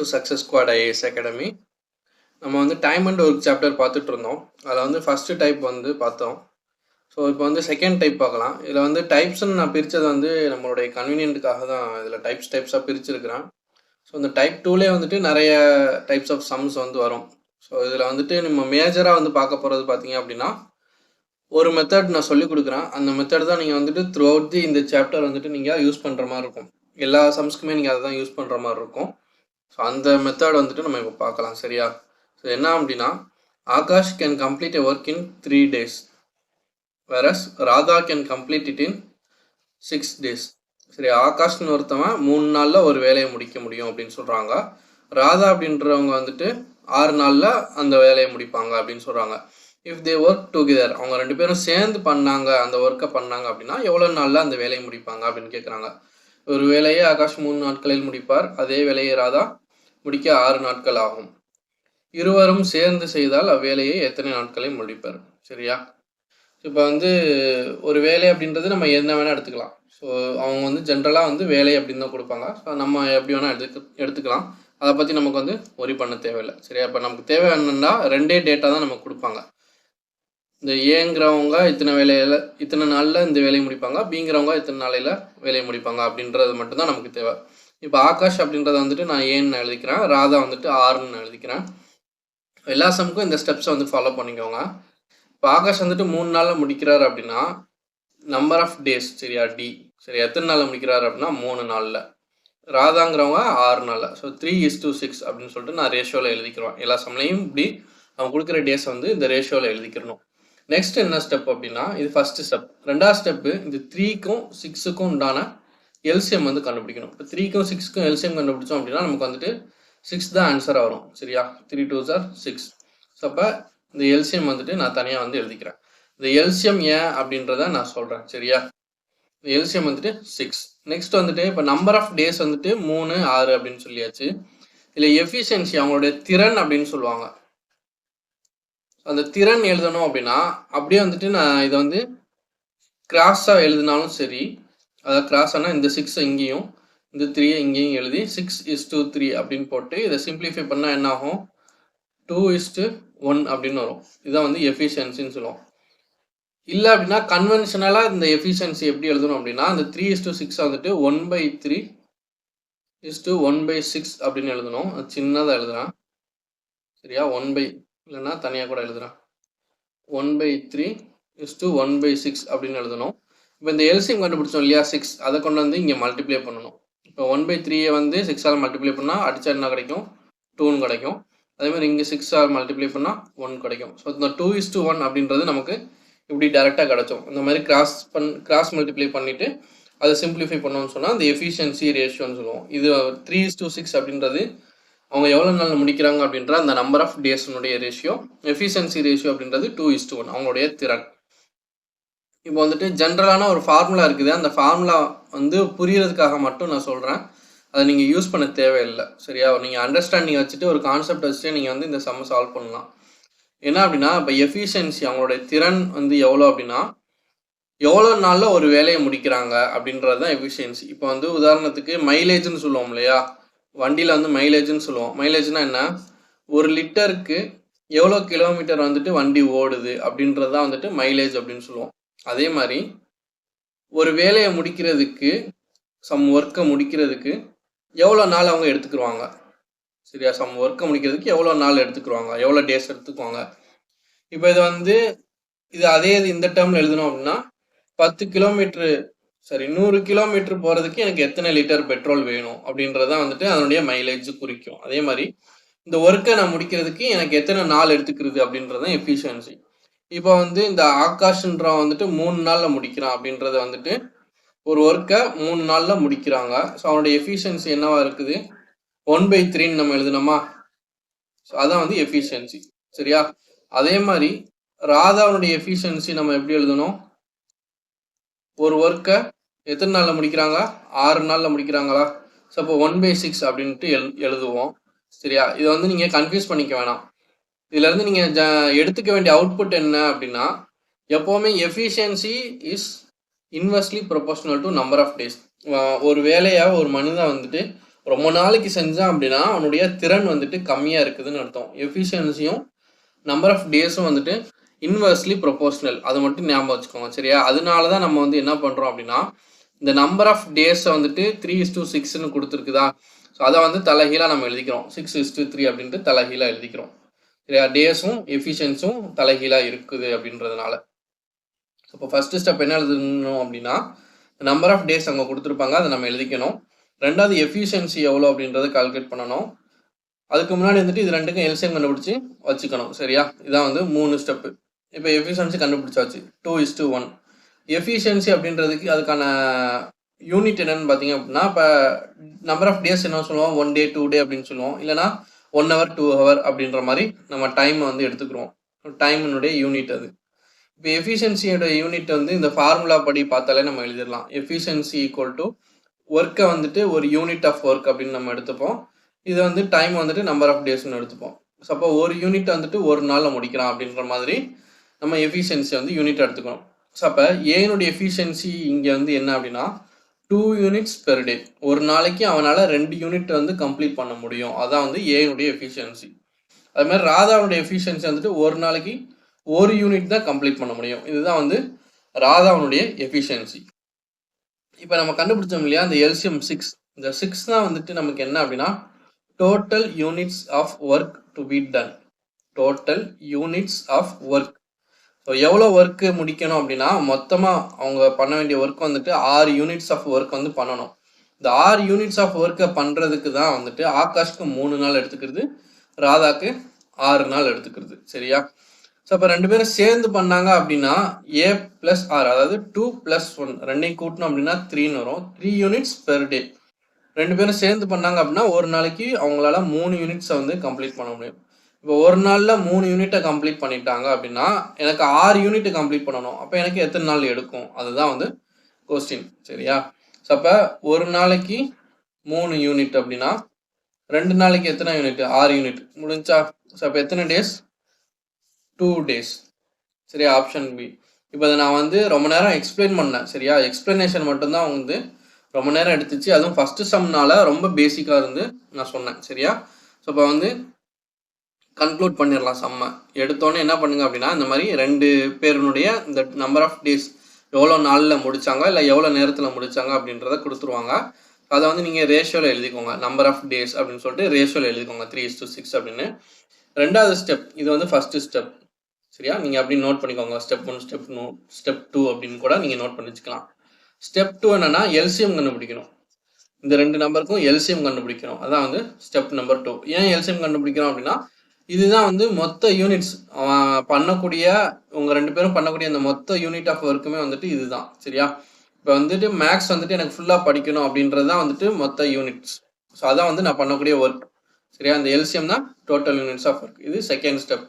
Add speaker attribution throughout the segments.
Speaker 1: To success squad IAS academy. நம்ம வந்து time and work chapter பார்த்துட்டு இருந்தோம். அதில் வந்து ஃபஸ்ட்டு டைப் வந்து பார்த்தோம். ஸோ இப்போ வந்து செகண்ட் டைப் பார்க்கலாம். இதில் வந்து டைப்ஸ்ன்னு நான் பிரித்தது வந்து நம்மளுடைய கன்வீனியன்ட்டுக்காக தான் இதில் டைப்ஸாக பிரிச்சிருக்கிறேன். ஸோ இந்த டைப் டூலே வந்துட்டு நிறைய டைப்ஸ் ஆஃப் சம்ஸ் வந்து வரும். ஸோ இதில் வந்துட்டு நம்ம மேஜராக வந்து பார்க்க போகிறது பார்த்தீங்க அப்படின்னா, ஒரு மெத்தட் நான் சொல்லிக் கொடுக்குறேன். அந்த மெத்தட் தான் நீங்கள் வந்துட்டு த்ரூ அவுட் இந்த சாப்டர் வந்துட்டு நீங்கள் யூஸ் பண்ணுற மாதிரி இருக்கும். எல்லா சம்ஸ்க்குமே நீங்கள் அதை தான் யூஸ் பண்ணுற மாதிரி இருக்கும். ஸோ அந்த மெத்தட் வந்துட்டு நம்ம இப்போ பார்க்கலாம். சரியா? ஸோ என்ன அப்படின்னா, Akash can complete a work in 3 days, various Radha can complete it in 6 days. சரி, ஆகாஷ்னு ஒருத்தவன் 3 நாளில் ஒரு வேலையை முடிக்க முடியும் அப்படின்னு சொல்கிறாங்க. ராதா அப்படின்றவங்க வந்துட்டு 6 நாளில் அந்த வேலையை முடிப்பாங்க அப்படின்னு சொல்கிறாங்க. இஃப் தே ஒர்க் டுகெதர், அவங்க 2 பேரும் சேர்ந்து பண்ணாங்க, அந்த ஒர்க்கை பண்ணாங்க அப்படின்னா எவ்வளோ நாளில் அந்த வேலையை முடிப்பாங்க அப்படின்னு கேட்குறாங்க. ஒரு வேலையை ஆகாஷ் 3 நாட்களில் முடிப்பார், அதே வேலையை ராதா முடிக்க 6 நாட்கள் ஆகும். இருவரும் சேர்ந்து செய்தால் அவ்வேலையை எத்தனை நாட்களில் முடிப்பார்? சரியா? இப்போ வந்து ஒரு வேலை அப்படின்றது நம்ம என்ன வேணால் எடுத்துக்கலாம். ஸோ அவங்க வந்து ஜென்ரலாக வந்து வேலை அப்படின்னு தான் கொடுப்பாங்க. ஸோ நம்ம எப்படி வேணால் எடுத்துக்கலாம். அதை பற்றி நமக்கு வந்து ஒரி பண்ண தேவையில்லை. சரியா? இப்போ நமக்கு தேவை என்னென்னா 2 டேட்டா தான் நமக்கு கொடுப்பாங்க. இந்த ஏங்கிறவங்க இத்தனை நாளில் இந்த வேலையை முடிப்பாங்க, பிங்கிறவங்க இத்தனை நாளையில் வேலையை முடிப்பாங்க அப்படின்றது மட்டும்தான் நமக்கு தேவை. இப்போ ஆகாஷ் அப்படின்றத வந்துட்டு நான் ஏன்னு எழுதிக்கிறேன், ராதா வந்துட்டு ஆறுன்னு எழுதிக்கிறேன். எல்லா சம்முக்கும் இந்த ஸ்டெப்ஸை வந்து ஃபாலோ பண்ணிக்கோங்க. இப்போ ஆகாஷ் வந்துட்டு 3 நாளில் முடிக்கிறார் அப்படின்னா நம்பர் ஆஃப் டேஸ், சரியா? டி. சரி, எத்தனை நாளில் முடிக்கிறார் அப்படின்னா 3 நாளில். ராதாங்கிறவங்க 6 நாளில். ஸோ 3:6 அப்படின்னு சொல்லிட்டு நான் ரேஷியோவில் எழுதிக்கிறோம். எல்லா சம்லையும் இப்படி அவங்க கொடுக்குற டேஸ் வந்து இந்த ரேஷியோவில் எழுதிக்கிறணும். நெக்ஸ்ட் என்ன ஸ்டெப் அப்படின்னா, இது ஃபஸ்ட்டு ஸ்டெப். ரெண்டாவது ஸ்டெப்பு, இந்த 3க்கும் 6க்கும் உண்டான எல்சிஎம் வந்து கண்டுபிடிக்கணும். இப்போ 3க்கும் 6க்கும் எல்சிஎம் கண்டுபிடிச்சோம் அப்படின்னா நமக்கு வந்துட்டு 6 தான் ஆன்சராக வரும். சரியா? 3 2s are 6. ஸோ அப்போ இந்த எல்சிஎம் வந்துட்டு நான் தனியாக வந்து எழுதிக்கிறேன். இந்த எல்சிஎம் ஏன் அப்படின்றத நான் சொல்கிறேன். சரியா? இந்த எல்சிஎம் வந்துட்டு 6. நெக்ஸ்ட் வந்துட்டு இப்போ நம்பர் ஆஃப் டேஸ் வந்துட்டு 3 6 அப்படின்னு சொல்லியாச்சு. இல்லை எஃபிஷியன்சி, அவங்களுடைய திறன் அப்படின்னு சொல்லுவாங்க. அந்த திறன் எழுதணும் அப்படின்னா அப்படியே வந்துட்டு நான் இதை வந்து கிராஸாக எழுதினாலும் சரி, அதாவது கிராஸானா இந்த 6 இங்கேயும் இந்த 3 இங்கேயும் எழுதி 6:3 அப்படின்னு போட்டு இதை சிம்பிளிஃபை பண்ணால் என்ன ஆகும்? 2:1 அப்படின்னு வரும். இதுதான் வந்து எஃபிஷியன்சின்னு சொல்லுவோம். இல்லை அப்படின்னா கன்வென்ஷனலாக இந்த எஃபிஷியன்சி எப்படி எழுதணும் அப்படின்னா, அந்த 3:6 வந்துட்டு 1/3:1/6 அப்படின்னு எழுதணும். அது சின்னதாக எழுதுறேன். சரியா? இல்லைன்னா தனியாக கூட எழுதுறேன். 1/3:1/6 அப்படின்னு எழுதணும். இப்போ இந்த எல்சிஎம் கண்டுபிடிச்சோம் இல்லையா 6, அதை கொண்டு வந்து இங்கே மல்டிப்ளை பண்ணணும். இப்போ 1/3 வந்து 6ஆல் மல்டிப்ளை பண்ணால் அடிச்சா என்ன கிடைக்கும்? 2 கிடைக்கும். அதேமாதிரி இங்கே 6ஆல் மல்டிப்ளை பண்ணால் 1 கிடைக்கும். ஸோ இந்த 2:1 அப்படின்றது நமக்கு இப்படி டேரெக்டாக கிடச்சோம். இந்த மாதிரி கிராஸ் மல்டிப்ளை பண்ணிவிட்டு அதை சிம்பிளிஃபை பண்ணோம்னு சொன்னால் அந்த எஃபிஷியன்சி ரேஷியோன்னு சொல்லுவோம். இது 3:6 அப்படின்றது அவங்க எவ்வளோ நாளில் முடிக்கிறாங்க அப்படின்ற அந்த நம்பர் ஆஃப் டேஸ்னுடைய ரேஷியோ. எஃபிஷியன்சி ரேஷியோ அப்படின்றது 2:1 அவங்களுடைய திறன். இப்போ வந்துட்டு ஜென்ரலான ஒரு ஃபார்முலா இருக்குது. அந்த ஃபார்முலா வந்து புரியறதுக்காக மட்டும் நான் சொல்கிறேன். அதை நீங்கள் யூஸ் பண்ண தேவையில்லை. சரியா? நீங்கள் அண்டர்ஸ்டாண்டிங் வச்சுட்டு ஒரு கான்செப்ட் வச்சுட்டு நீங்கள் வந்து இந்த சம்மை சால்வ் பண்ணலாம். என்ன அப்படின்னா, இப்போ எஃபிஷியன்சி அவங்களுடைய திறன் வந்து எவ்வளோ அப்படின்னா எவ்வளோ நாளில் ஒரு வேலையை முடிக்கிறாங்க அப்படின்றது தான் எஃபிஷியன்சி. இப்போ வந்து உதாரணத்துக்கு மைலேஜ்னு சொல்லுவோம் இல்லையா? வண்டியில் வந்து மைலேஜ்னு சொல்லுவோம். மைலேஜ்னால் என்ன? 1 லிட்டருக்கு எவ்வளோ கிலோமீட்டர் வந்துட்டு வண்டி ஓடுது அப்படின்றது தான் வந்துட்டு மைலேஜ் அப்படின்னு சொல்லுவோம். அதே மாதிரி ஒரு வேலையை முடிக்கிறதுக்கு, சம் ஒர்க்கை முடிக்கிறதுக்கு எவ்வளோ நாள் அவங்க எடுத்துக்குருவாங்க. சரியா? சம் ஒர்க்கை முடிக்கிறதுக்கு எவ்வளோ நாள் எடுத்துக்குருவாங்க, எவ்வளோ டேஸ் எடுத்துக்குவாங்க. இப்போ இது வந்து அதே இந்த டேர்மில் எழுதணும் அப்படின்னா 100 கிலோமீட்டர் போகிறதுக்கு எனக்கு எத்தனை லிட்டர் பெட்ரோல் வேணும் அப்படின்றதான் வந்துட்டு அதனுடைய மைலேஜ் குறிக்கும். அதே மாதிரி இந்த ஒர்க்கை நான் முடிக்கிறதுக்கு எனக்கு எத்தனை நாள் எடுத்துக்கிறது அப்படின்றது தான் எஃபிஷியன்சி. இப்போ வந்து இந்த ஆகாஷ்ன்றவன் வந்துட்டு 3 நாளில் முடிக்கிறான் அப்படின்றத வந்துட்டு ஒரு ஒர்க்கை 3 நாளில் முடிக்கிறாங்க. ஸோ அவனுடைய எஃபிஷியன்சி என்னவா இருக்குது? 1/3 நம்ம எழுதணுமா? ஸோ அதான் வந்து எஃபிஷியன்சி. சரியா? அதே மாதிரி ராதாவுடைய எஃபிஷியன்சி நம்ம எப்படி எழுதணும்? ஒரு ஒர்க்கை எத்தனை நாளில் முடிக்கிறாங்க? 6 நாளில் முடிக்கிறாங்களா? ஸோ அப்போ 1/6 அப்படின்ட்டு எழுதுவோம். சரியா? இதை வந்து நீங்கள் கன்ஃபியூஸ் பண்ணிக்க வேணாம். இதுலேருந்து நீங்கள் எடுத்துக்க வேண்டிய அவுட்புட் என்ன அப்படின்னா, எப்போவுமே efficiency is inversely proportional to number of days. ஒரு வேலையாக ஒரு மனிதன் வந்துட்டு ரொம்ப நாளைக்கு செஞ்சான் அப்படின்னா அவனுடைய திறன் வந்துட்டு கம்மியாக இருக்குதுன்னு அர்த்தம். எஃபிஷியன்சியும் நம்பர் ஆஃப் டேஸும் வந்துட்டு இன்வெர்ஸ்லி ப்ரொபோர்ஷனல். அதை மட்டும் ஞாபகம் வச்சுக்கோங்க சரியா. அதனால தான் நம்ம வந்து என்ன பண்ணுறோம் அப்படின்னா இந்த நம்பர் ஆஃப் டேஸை வந்துட்டு 3:6ன்னு கொடுத்துருக்குதா, ஸோ அதை வந்து தலைகீழாக நம்ம எழுதிக்கிறோம். 6:3 அப்படின்ட்டு தலைகீழாக எழுதிக்கிறோம் சரியா. டேஸும் எஃபிஷியன்ஸும் தலைகீழாக இருக்குது அப்படின்றதுனால. இப்போ ஃபர்ஸ்ட் ஸ்டெப் என்ன எழுதணும் அப்படின்னா நம்பர் ஆஃப் டேஸ் அங்கே கொடுத்துருப்பாங்க, அதை நம்ம எழுதிக்கணும். ரெண்டாவது எஃபிஷியன்சி எவ்வளோ அப்படின்றத கால்குலேட் பண்ணணும். அதுக்கு முன்னாடி வந்துட்டு இது ரெண்டுக்கும் எல்சிஎம் கண்டுபிடிச்சி வச்சுக்கணும் சரியா. இதான் வந்து 3 ஸ்டெப்பு. இப்போ எஃபிஷியன்சி கண்டுபிடிச்சாச்சு 2:1. எஃபிஷியன்சி அப்படின்றதுக்கு அதுக்கான யூனிட் என்னன்னு பார்த்தீங்க அப்படின்னா, இப்போ நம்பர் ஆஃப் டேஸ் என்ன சொல்லுவோம், 1 day 2 day அப்படின்னு சொல்லுவோம். இல்லைனா 1 hour 2 hour அப்படின்ற மாதிரி நம்ம டைம் வந்து எடுத்துக்கிறோம். டைமினுடைய யூனிட் அது. இப்போ எஃபிஷியன்சியோட யூனிட் வந்து இந்த ஃபார்முலா படி பார்த்தாலே நம்ம எழுதிடலாம். எஃபிஷியன்சி ஈக்குவல் டு ஒர்க்கை வந்துட்டு ஒரு யூனிட் ஆஃப் ஒர்க் அப்படின்னு நம்ம எடுத்துப்போம். இது வந்து டைம் வந்துட்டு நம்பர் ஆஃப் டேஸ்ன்னு எடுத்துப்போம். ஸோ அப்போ ஒரு யூனிட் வந்துட்டு ஒரு நாளில் முடிக்கலாம் அப்படின்ற மாதிரி நம்ம எஃபிஷியன்சி வந்து யூனிட் எடுத்துக்கணும். ஸோ அப்போ ஏனுடைய எஃபிஷியன்சி இங்கே வந்து என்ன அப்படின்னா 2 units per day. ஒரு நாளைக்கு அவனால் 2 யூனிட் வந்து கம்ப்ளீட் பண்ண முடியும். அதான் வந்து ஏனுடைய எஃபிஷியன்சி. அது மாதிரி ராதாவுடைய எஃபிஷியன்சி வந்துட்டு ஒரு நாளைக்கு ஒரு யூனிட் தான் கம்ப்ளீட் பண்ண முடியும். இதுதான் வந்து ராதாவுடைய எஃபிஷியன்சி. இப்போ நம்ம கண்டுபிடிச்சோம் இல்லையா அந்த எல்சிஎம் 6. இந்த 6 தான் வந்துட்டு நமக்கு என்ன அப்படின்னா total units of work to be done. Total units of work. So எவ்வளோ ஒர்க்கு முடிக்கணும் அப்படின்னா மொத்தமாக அவங்க பண்ண வேண்டிய ஒர்க் வந்துட்டு 6 யூனிட்ஸ் ஆஃப் ஒர்க் வந்து பண்ணணும். இந்த 6 யூனிட்ஸ் ஆஃப் ஒர்க்கை பண்ணுறதுக்கு தான் வந்துட்டு ஆகாஷ்க்கு 3 நாள் எடுத்துக்கிறது, ராதாக்கு 6 நாள் எடுத்துக்கிறது சரியா. ஸோ அப்போ 2 பேரும் சேர்ந்து பண்ணாங்க அப்படின்னா A + R, அதாவது 2 + 1 ரெண்டையும் கூட்டணும் அப்படின்னா 3ன்னு வரும். 3 units per day. 2 பேரும் சேர்ந்து பண்ணாங்க அப்படின்னா ஒரு நாளைக்கு அவங்களால 3 யூனிட்ஸை வந்து கம்ப்ளீட் பண்ண முடியும். இப்போ ஒரு நாளில் 3 யூனிட்டை கம்ப்ளீட் பண்ணிட்டாங்க அப்படின்னா எனக்கு 6 யூனிட் கம்ப்ளீட் பண்ணணும். அப்போ எனக்கு எத்தனை நாள் எடுக்கும், அதுதான் வந்து கொஸ்டின் சரியா. ஸோ அப்போ ஒரு நாளைக்கு 3 யூனிட் அப்படின்னா 2 நாளைக்கு எத்தனை யூனிட், 6 யூனிட் முடிஞ்சா. ஸோ அப்போ எத்தனை டேஸ், 2 days சரியா. Option B. இப்போ அதை நான் வந்து ரொம்ப நேரம் எக்ஸ்பிளைன் பண்ணேன் சரியா. எக்ஸ்பிளனேஷன் மட்டும்தான் வந்து ரொம்ப நேரம் எடுத்துச்சு. அதுவும் ஃபர்ஸ்ட் சம்னால ரொம்ப பேசிக்காக இருந்து நான் சொன்னேன் சரியா. ஸோ இப்போ வந்து கன்க்ளூட் பண்ணிடலாம் செம்ம. எடுத்தோன்னே என்ன பண்ணுங்க அப்படின்னா இந்த மாதிரி 2 பேருனுடைய இந்த நம்பர் ஆஃப் டேஸ் எவ்வளோ நாளில் முடித்தாங்க இல்லை எவ்வளோ நேரத்தில் முடித்தாங்க அப்படின்றத கொடுத்துருவாங்க. அதை வந்து நீங்கள் ரேஷியோவில் எழுதிக்கோங்க. நம்பர் ஆஃப் டேஸ் அப்படின்னு சொல்லிட்டு ரேஷியோவில் எழுதிக்கோங்க 3:6 அப்படின்னு. ரெண்டாவது ஸ்டெப், இது வந்து ஃபஸ்ட்டு ஸ்டெப் சரியா. நீங்கள் அப்படி நோட் பண்ணிக்கோங்க. ஸ்டெப் 1, ஸ்டெப் 2 அப்படின்னு கூட நீங்கள் நோட் பண்ணி வச்சுக்கலாம். ஸ்டெப் 2 என்னன்னா எல்சிஎம் கண்டுபிடிக்கணும். இந்த 2 நம்பருக்கும் எல்சிஎம் கண்டுபிடிக்கணும். அதான் வந்து ஸ்டெப் நம்பர் 2. ஏன் எல்சிஎம் கண்டுபிடிக்கிறோம் அப்படின்னா இதுதான் வந்து மொத்த யூனிட்ஸ் பண்ணக்கூடிய உங்கள் 2 பேரும் பண்ணக்கூடிய அந்த மொத்த யூனிட் ஆஃப் ஒர்க்குமே வந்துட்டு இதுதான் சரியா. இப்போ வந்துட்டு மேக்ஸ் வந்துட்டு எனக்கு ஃபுல்லாக படிக்கணும் அப்படின்றது தான் வந்துட்டு மொத்த யூனிட்ஸ். ஸோ அதான் வந்து நான் பண்ணக்கூடிய ஒர்க் சரியா. அந்த எல்சிஎம் தான் டோட்டல் யூனிட்ஸ் ஆஃப் ஒர்க். இது செகண்ட் ஸ்டெப்.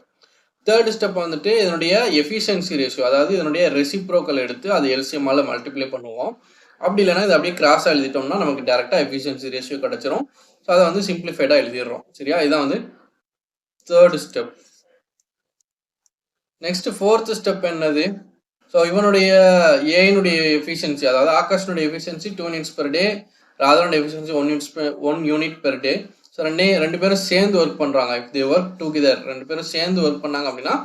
Speaker 1: தேர்ட் ஸ்டெப் வந்துட்டு இதனுடைய எஃபிஷியன்சி ரேஷியோ, அதாவது இதனுடைய ரெசிப்ரோக்கல் எடுத்து அது எல்சிஎம்மால் மல்டிப்ளை பண்ணுவோம். அப்படி இல்லைனா இது அப்படியே கிராஸாக எழுதிட்டோம்னா நமக்கு டேரெக்டாக எஃபிஷியன்சி ரேஷியோ கிடச்சிரும். ஸோ அதை வந்து சிம்பிளிஃபைடாக எழுதிடுறோம் சரியா. இதான் வந்து third step. Next fourth step என்னது, ஸோ இவனுடைய ஏனுடைய எஃபிஷியன்சி, அதாவது ஆகாஷனுடைய எஃபிஷியன்சி 2 units per day, ராதானுடைய efficiency 1 unit per day. So 2 பேரும் சேர்ந்து ஒர்க் பண்ணுறாங்க. இஃப் தே ஒர்க் டுகெதர், 2 பேரும் சேர்ந்து ஒர்க் பண்ணாங்க அப்படின்னா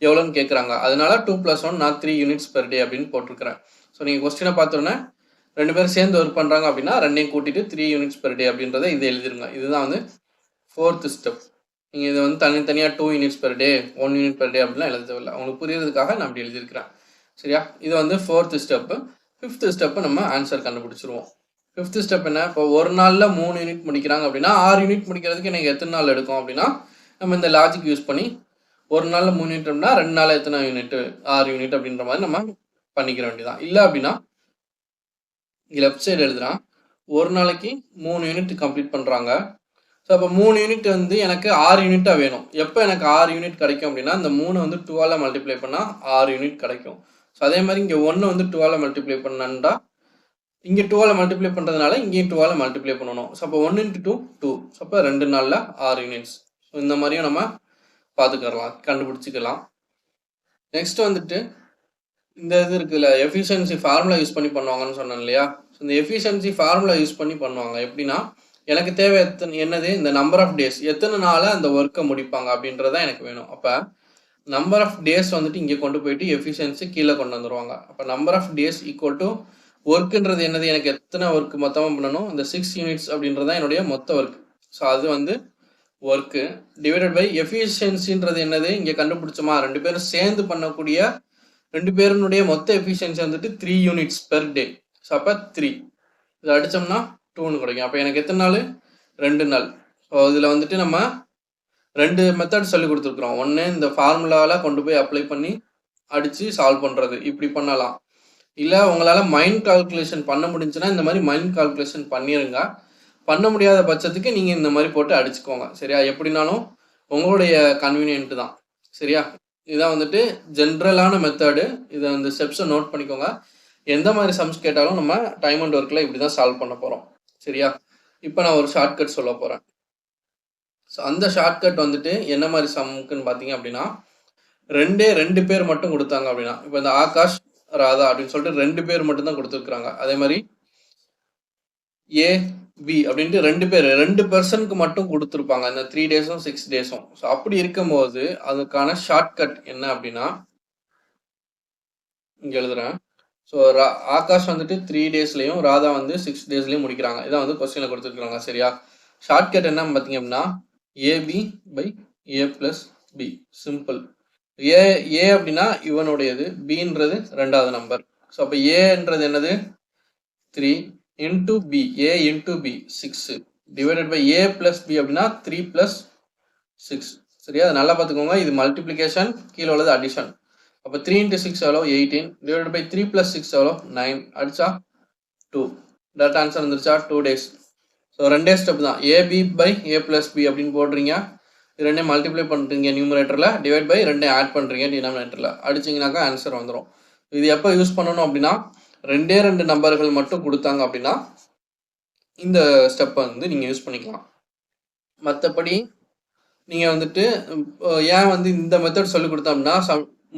Speaker 1: எவ்வளோன்னு கேட்குறாங்க. அதனால 2 + 1 நான் 3 units per day அப்படின்னு போட்டிருக்கிறேன். ஸோ நீங்கள் கொஸ்டினை பார்த்தோன்னே 2 பேரும் சேர்ந்து ஒர்க் பண்ணுறாங்க அப்படின்னா 2ஐயும் கூட்டிட்டு 3 units per day அப்படின்றத இது எழுதிருங்க. இதுதான் வந்து ஃபோர்த் ஸ்டெப். நீங்கள் இதை வந்து தனித்தனியாக 2 units per day 1 unit per day அப்படிலாம் எழுத தேவையில்லை. உங்களுக்கு புரியறதுக்காக நான் அப்படி எழுதியிருக்கிறேன் சரியா. இது வந்து ஃபோர்த்து ஸ்டெப்பு. ஃபிஃப்த்து ஸ்டெப்பு நம்ம ஆன்சர் கண்டுபிடிச்சிருவோம். ஃபிஃப்த்து ஸ்டெப் என்ன, இப்போ ஒரு நாளில் 3 யூனிட் முடிக்கிறாங்க அப்படின்னா 6 யூனிட் முடிக்கிறதுக்கு எனக்கு எத்தனை நாள் எடுக்கும் அப்படின்னா நம்ம இந்த லாஜிக் யூஸ் பண்ணி ஒரு நாளில் 3 யூனிட் அப்படின்னா 2 நாளில் எத்தனை யூனிட்டு, 6 யூனிட் அப்படின்ற மாதிரி நம்ம பண்ணிக்கிற வேண்டியதான். இல்லை அப்படின்னா லெஃப்ட் சைடு எழுதுனா ஒரு நாளைக்கு 3 யூனிட் கம்ப்ளீட் பண்ணுறாங்க. ஸோ அப்போ 3 யூனிட் வந்து எனக்கு 6 யூனிட்டாக வேணும். எப்போ எனக்கு 6 யூனிட் கிடைக்கும் அப்படின்னா இந்த 3 வந்து 2ஆல் மல்டிப்ளை பண்ணால் 6 யூனிட் கிடைக்கும். ஸோ அதே மாதிரி இங்கே 1 வந்து 2ஆல் மல்டிப்ளை பண்ணா இங்கே 2ஆல் மல்டிப்ளை பண்ணுறதுனால இங்கேயும் 2ஆல் மல்டிப்ளை பண்ணணும். ஸோ அப்போ 1 × 2 2. ஸோ அப்போ 2 நாளில் 6 யூனிட்ஸ். ஸோ இந்த மாதிரியும் நம்ம பார்த்துக்கலாம், கண்டுபிடிச்சிக்கலாம். நெக்ஸ்ட் வந்துட்டு இந்த இது இருக்குல்ல, எஃபிஷியன்சி ஃபார்முலா யூஸ் பண்ணி பண்ணுவாங்கன்னு சொன்னேன் இல்லையா. ஸோ இந்த எஃபிஷியன்சி ஃபார்முலா யூஸ் பண்ணி பண்ணுவாங்க எப்படின்னா எனக்கு தேவை என்னது இந்த நம்பர் ஆஃப் டேஸ், எத்தனை நாள அந்த ஒர்க்கை முடிப்பாங்க அப்படின்றது தான் எனக்கு வேணும். அப்போ நம்பர் ஆஃப் டேஸ் வந்துட்டு இங்கே கொண்டு போயிட்டு எஃபிஷியன்சி கீழே கொண்டு வந்துடுவாங்க. அப்போ number of days equal to ஒர்க்குன்றது என்னது, எனக்கு எத்தனை ஒர்க் மொத்தமாக பண்ணணும், இந்த 6 யூனிட்ஸ் அப்படின்றது தான் என்னுடைய மொத்த ஒர்க். ஸோ அது வந்து ஒர்க்கு டிவைடட் பை எஃபிஷியன்சின்றது என்னது, இங்கே கண்டுபிடிச்சோமா 2 பேரும் சேர்ந்து பண்ணக்கூடிய 2 பேருனுடைய மொத்த எஃபிஷியன்சி வந்துட்டு 3 யூனிட்ஸ் பெர் டே. ஸோ அப்போ 3 இதை அடித்தோம்னா 2ன்னு கிடைக்கும். அப்போ எனக்கு எத்தனை நாள், 2 நாள். ஸோ இதில் வந்துட்டு நம்ம 2 மெத்தட் சொல்லி கொடுத்துருக்குறோம். ஒன்று இந்த ஃபார்முலாவில் கொண்டு போய் அப்ளை பண்ணி அடித்து சால்வ் பண்ணுறது, இப்படி பண்ணலாம். இல்லை உங்களால் மைண்ட் கால்குலேஷன் பண்ண முடிஞ்சுன்னா இந்த மாதிரி மைண்ட் கால்குலேஷன் பண்ணிடுங்க. பண்ண முடியாத பட்சத்துக்கு நீங்கள் இந்த மாதிரி போட்டு அடிச்சுக்கோங்க. சரியா, எப்படினாலும் உங்களுடைய கன்வீனியன்ட்டு தான். சரியா, இதுதான் வந்துட்டு ஜென்ரலான மெத்தடு. இதை அந்த ஸ்டெப்ஸை நோட் பண்ணிக்கோங்க. எந்த மாதிரி சம்ஸ் கேட்டாலும் நம்ம டைம் அண்ட் ஒர்க்கில் இப்படி தான் சால்வ் பண்ண போகிறோம். சரியா, இப்போ நான் ஒரு ஷார்ட்கட் சொல்ல போகிறேன். ஸோ அந்த ஷார்ட்கட் வந்துட்டு என்ன மாதிரி சம்முக்குன்னு பார்த்தீங்க அப்படின்னா, 2 பேர் மட்டும் கொடுத்தாங்க அப்படின்னா, இப்போ இந்த ஆகாஷ் ராதா அப்படின்னு சொல்லிட்டு 2 பேர் மட்டும் தான் கொடுத்துருக்குறாங்க. அதே மாதிரி ஏ பி அப்படின்ட்டு 2 பர்சனுக்கு மட்டும் கொடுத்துருப்பாங்க அந்த 3 டேஸும் 6 டேஸும். ஸோ அப்படி இருக்கும்போது அதுக்கான ஷார்ட்கட் என்ன அப்படின்னா, இங்கே எழுதுறேன். ஸோ ஆகாஷ் வந்துட்டு 3 டேஸ்லையும் ராதா வந்து 6 டேஸ்லையும் முடிக்கிறாங்க. இதான் வந்து கொஸ்டினில் கொடுத்துருக்குறாங்க. சரியா, ஷார்ட்கட் என்ன பார்த்தீங்க அப்படின்னா, AB by A plus B. Simple. A அப்படின்னா இவனுடையது, பின்றது 2வது நம்பர். ஸோ அப்போ ஏன்றது என்னது 3 into B, A into B 6 divided by A plus B அப்படின்னா 3 பிளஸ் 6. சரியா, அது நல்லா பார்த்துக்கோங்க. இது மல்டிப்ளிகேஷன், கீழே உள்ளது அடிஷன். அப்போ 3 இன்ட்டு 6 எவ்வளோ 18 டிவைடட் பை 3 பிளஸ் 6 எவ்வளோ 9 அடிச்சா 2. டேரக்ட் ஆன்சர் வந்துருச்சா 2 டேஸ். ஸோ 2 ஸ்டெப் தான். AB by A plus B அப்படின்னு போடுறீங்க, இது 2 மல்டிப்ளை பண்ணுறீங்க நியூமரேட்டரில், டிவைட் பை 2 ஆட் பண்ணுறீங்க டினாமினேட்டரில், அடிச்சிங்கனாக்கா ஆன்சர் வந்துடும். இது எப்போ யூஸ் பண்ணணும் அப்படின்னா, 2 நம்பர்கள் மட்டும் கொடுத்தாங்க அப்படின்னா இந்த ஸ்டெப்பை வந்து நீங்கள் யூஸ் பண்ணிக்கலாம். மற்றபடி நீங்கள் வந்துட்டு ஏன் வந்து இந்த மெத்தட் சொல்லி கொடுத்தோம்னா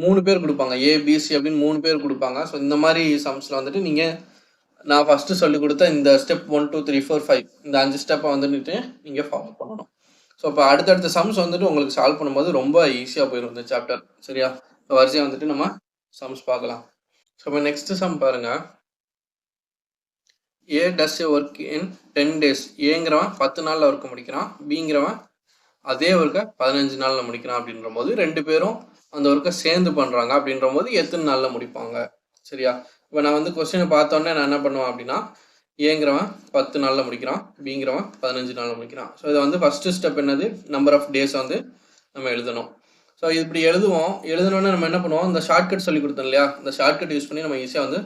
Speaker 1: 3 பேர் கொடுப்பாங்க, ஏபிசி அப்படின்னு 3 பேர் கொடுப்பாங்க. ஸோ இந்த மாதிரி சம்ஸில் வந்துட்டு நீங்கள் நான் ஃபஸ்ட்டு சொல்லி கொடுத்த இந்த ஸ்டெப் 1 2 3 4 5 இந்த 5 ஸ்டெப்பை வந்துட்டு நீங்கள் ஃபாலோ பண்ணணும். ஸோ இப்போ அடுத்தடுத்த சம்ஸ் வந்துட்டு உங்களுக்கு சால்வ் பண்ணும்போது ரொம்ப ஈஸியாக போயிடும் இந்த சாப்டர். சரியா, இப்போ வரிசையாக வந்துட்டு நம்ம சம்ஸ் பார்க்கலாம். ஸோ இப்போ நெக்ஸ்ட் சம் பாருங்கள். ஏ டஸ் ஏ ஒர்க் இன் 10 டேஸ். ஏங்கிறவன் 10 நாளில் ஒர்க்கை முடிக்கிறான், பிங்கிறவன் அதே ஒர்க்கை 15 நாளில் முடிக்கிறான். அப்படின்ற போது 2 பேரும் அந்த ஒர்க்கை சேர்ந்து பண்ணுறாங்க. அப்படின்ற போது எத்தனை நாளில் முடிப்பாங்க. சரியா, இப்போ நான் வந்து கொஸ்டினை பார்த்தோன்னே நான் என்ன பண்ணுவேன் அப்படின்னா, ஏங்கிறவன் 10 நாளில் முடிக்கிறான், பிங்கிறவன் 15 நாளில் முடிக்கிறான். ஸோ இதை வந்து ஃபஸ்ட்டு ஸ்டெப் என்னது, நம்பர் ஆஃப் டேஸ் வந்து நம்ம எழுதணும். ஸோ இப்படி எழுதணுன்னே நம்ம என்ன பண்ணுவோம், இந்த ஷார்ட்கட் சொல்லி கொடுத்தோம் இல்லையா, இந்த ஷார்ட்கட் யூஸ் பண்ணி நம்ம ஈஸியாக வந்து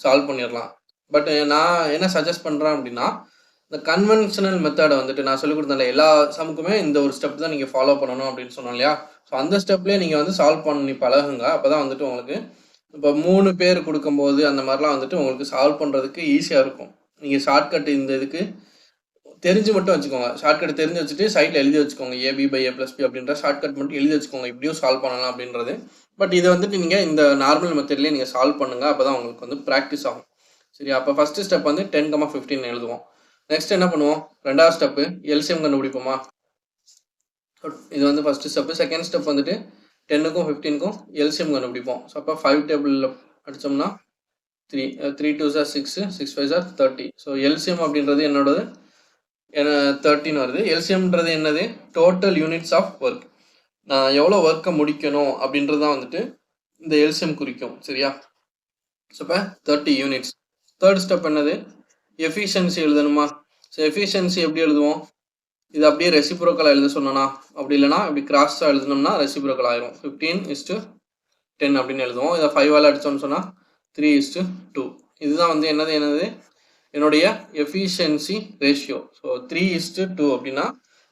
Speaker 1: சால்வ் பண்ணிடலாம். பட் நான் என்ன சஜஸ்ட் பண்ணுறேன் அப்படின்னா, இந்த கன்வென்ஷனல் மெத்தடை வந்துட்டு நான் சொல்லிக் கொடுத்தேன்ல, எல்லா சமுக்குமே இந்த ஒரு ஸ்டெப் தான் நீங்கள் ஃபாலோ பண்ணணும் அப்படின்னு சொன்னோம் இல்லையா. ஸோ அந்த ஸ்டெப்லேயே நீங்கள் வந்து சால்வ் பண்ணி பழகுங்க. அப்போ தான் வந்துட்டு உங்களுக்கு இப்போ 3 பேர் கொடுக்கும்போது அந்த மாதிரிலாம் வந்துட்டு உங்களுக்கு சால்வ் பண்ணுறதுக்கு ஈஸியாக இருக்கும். நீங்கள் ஷார்ட்கட் இந்த இதுக்கு தெரிஞ்சு மட்டும் வச்சுக்கோங்க. ஷார்ட்கட் தெரிஞ்சு வச்சுட்டு சைட்டில் எழுதி வச்சுக்கோங்க, AB by A plus B அப்படின்ற ஷார்ட்கட் மட்டும் எழுதி வச்சுக்கோங்க, இப்படியும் சால்வ் பண்ணலாம் அப்படின்றது. பட் இதை வந்துட்டு நீங்கள் இந்த நார்மல் மெத்தட்லேயே நீங்கள் சால்வ் பண்ணுங்கள். அப்போ தான் உங்களுக்கு வந்து ப்ராக்டிஸ் ஆகும். சரி, அப்போ ஃபஸ்ட்டு ஸ்டெப் வந்து 10,15 எழுதுவோம். நெக்ஸ்ட் என்ன பண்ணுவோம், 2வது ஸ்டெப்பு எல்சிஎம் கண்டுபிடிப்போமா. இது வந்து ஃபஸ்ட்டு ஸ்டெப்பு. செகண்ட் ஸ்டெப் வந்துட்டு 10க்கும் 15க்கும் எல்சிஎம் கண்டுபிடிப்போம். ஸோ அப்போ 5 டேபிளில் அடித்தோம்னா 3 3 2 6 6 5 30. ஸோ எல்சிஎம் அப்படின்றது என்னோடது 13 வருது. எல்சிஎம்ன்றது என்னது, டோட்டல் யூனிட்ஸ் ஆஃப் ஒர்க். நான் எவ்வளோ ஒர்க்கை முடிக்கணும் அப்படின்றது தான் வந்துட்டு இந்த எல்சிஎம் குறிக்கும். சரியா, ஸோ இப்போ 30 யூனிட்ஸ். தேர்ட் ஸ்டெப் என்னது, எஃபிஷியன்சி எழுதணுமா. ஸோ எஃபிஷியன்சி எப்படி எழுதுவோம், இது அப்படியே ரெசிப்ரோக்கலாக எழுத சொன்னோன்னா, அப்படி இல்லைனா இப்படி கிராஸாக எழுதணும்னா ரெசிப்ரோக்கல் ஆயிரும். 15:10 அப்படின்னு எழுதுவோம். இதை 5ஆல் அடித்தோம்னு சொன்னால் 3:2. இதுதான் வந்து என்னது என்னுடைய எஃபிஷியன்சி ரேஷியோ. ஸோ 3:2 அப்படின்னா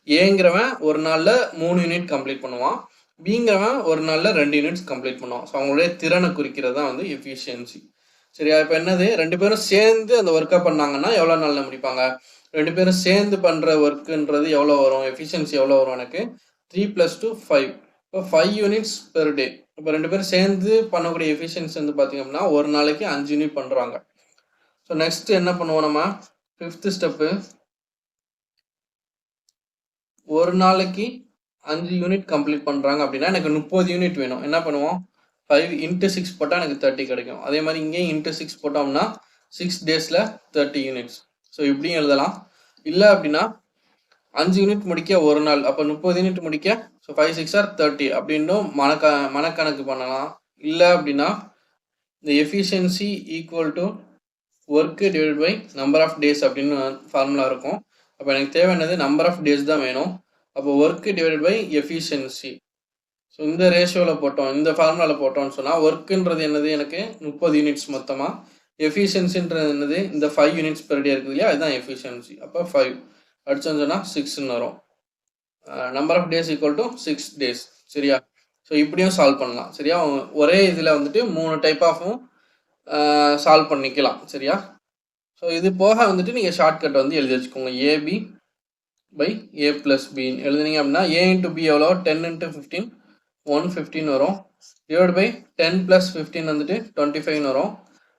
Speaker 1: ஏங்கிறவன் ஒரு நாளில் 3 யூனிட் கம்ப்ளீட் பண்ணுவான், பிங்கிறவன் ஒரு நாளில் 2 யூனிட்ஸ் கம்ப்ளீட் பண்ணுவான். ஸோ அவங்களுடைய திறனை குறிக்கிறது தான் வந்து எஃபிஷியன்சி. சரியா, இப்போ என்னது 2 பேரும் சேர்ந்து அந்த ஒர்க்கை பண்ணாங்கன்னா எவ்வளோ நாளில் முடிப்பாங்க. 2 பேரும் சேர்ந்து பண்ணுற ஒர்க்குன்றது எவ்வளோ வரும், எஃபிஷியன்சி எவ்வளோ வரும் எனக்கு 3 + 2 5. இப்போ 5 யூனிட்ஸ் பெர் டே. இப்போ 2 பேரும் சேர்ந்து பண்ணக்கூடிய எஃபிஷியன்சி வந்து பார்த்திங்க அப்படின்னா ஒரு நாளைக்கு 5 யூனிட் பண்ணுறாங்க. ஸோ நெக்ஸ்ட் என்ன பண்ணுவோம், நம்ம 5th ஸ்டெப்பு ஒரு நாளைக்கு 5 யூனிட் கம்ப்ளீட் பண்ணுறாங்க அப்படின்னா எனக்கு 30 யூனிட் வேணும். என்ன பண்ணுவோம், 5 இன்ட்டு 6 போட்டால் எனக்கு 30 கிடைக்கும். அதே மாதிரி இங்கேயும் இன்ட்டு 6 போட்டோம்னா 6 டேஸில் 30 யூனிட்ஸ். ஸோ இப்படியும் எழுதலாம். இல்லை அப்படின்னா 5 யூனிட் முடிக்க ஒரு நாள், அப்போ 30 யூனிட் முடிக்க ஸோ 5 6 ஆர் 30 அப்படின்னும் மனக்கணக்கு பண்ணலாம். இல்லை அப்படின்னா இந்த efficiency equal to work divide by number of days அப்படின்னு ஃபார்முலா இருக்கும். அப்போ எனக்கு தேவையானது நம்பர் ஆஃப் டேஸ் தான் வேணும். அப்போ work divide by efficiency. So இந்த ரேஷியோவில் போட்டோம், இந்த ஃபார்முலாவில் போட்டோம்னு சொன்னால் ஒர்க்குன்றது என்னது எனக்கு 30 யூனிட்ஸ் மொத்தமாக. எஃபிஷியன்சின்றது என்னது இந்த 5 யூனிட்ஸ் பெர் டே இருக்குது இல்லையா, அதுதான் எஃபிஷியன்சி. அப்போ 5 அடிச்சோன்னு சொன்னால் 6ன்னு வரும். Number of days equal to 6 days. சரியா? ஸோ இப்படியும் சால்வ் பண்ணலாம். சரியா? ஒரே இதில் வந்துட்டு 3 டைப் ஆஃபும் சால்வ் பண்ணிக்கலாம். சரியா? ஸோ இது போக வந்துட்டு நீங்கள் ஷார்ட்கட் வந்து எழுதி வச்சுக்கோங்க. ஏபி பை ஏ ப்ளஸ் பின்னு எழுதுனீங்க அப்படின்னா ஏ இன்ட்டு பி எவ்வளோ, 10 இன்ட்டு 15 115 வரும். டிவைட் பை 10 + 15 வந்துட்டு 25 வரும்.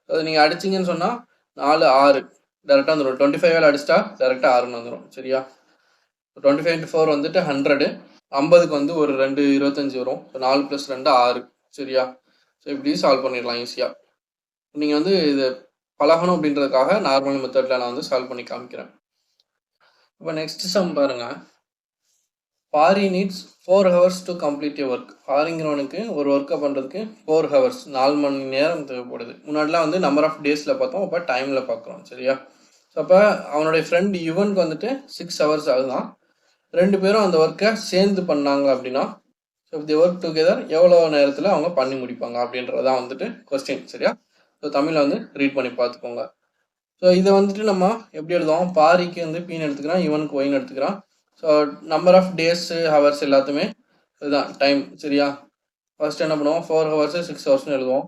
Speaker 1: அது நீங்கள் அடிச்சிங்கன்னு சொன்னால் 4 6 டேரெக்டாக வந்துடும். 25 அடிச்சிட்டா டேரெக்டாக 6ன்னு வந்துடும். சரியா? 25 × 4 வந்துட்டு 100. 50க்கு வந்து ஒரு 2 25 வரும். ஸோ 4 + 2 6. சரியா? ஸோ இப்படி சால்வ் பண்ணிடலாம் ஈஸியாக. நீங்கள் வந்து இது பழகணும் அப்படின்றதுக்காக நார்மல் மெத்தடில் நான் வந்து சால்வ் பண்ணி காமிக்கிறேன். இப்போ நெக்ஸ்ட் சம் பாருங்கள். Pari needs 4 hours to complete work. பாரிங்கிறவனுக்கு ஒரு ஒர்க்கை பண்ணுறதுக்கு 4 hours 4 மணி நேரம் தேவைப்படுது. முன்னாடிலாம் வந்து நம்பர் ஆஃப் டேஸில் பார்த்தோம், இப்போ டைமில் பார்க்குறோம். சரியா? ஸோ அப்போ அவனுடைய ஃப்ரெண்ட் யுவனுக்கு வந்துட்டு 6 hours ஆகுதான். 2 பேரும் அந்த ஒர்க்கை சேர்ந்து பண்ணாங்க அப்படின்னா ஸோ தி ஒர்க் டுகெதர் எவ்வளோ நேரத்தில் அவங்க பண்ணி முடிப்பாங்க அப்படின்றதான் வந்துட்டு கொஸ்டின். சரியா? ஸோ தமிழில் வந்து ரீட் பண்ணி பார்த்துக்கோங்க. ஸோ இதை வந்துட்டு நம்ம எப்படி எழுதுவோம், பாரிக்கு வந்து பின்னு எடுத்துக்கிறான், இவனுக்கு ஒயின்னு எடுத்துக்கிறான். So number of days hours எல்லாத்துமே இதுதான் டைம். சரியா? ஃபர்ஸ்ட் என்ன பண்ணுவோம், 4 hours 6 hours எழுதுவோம்.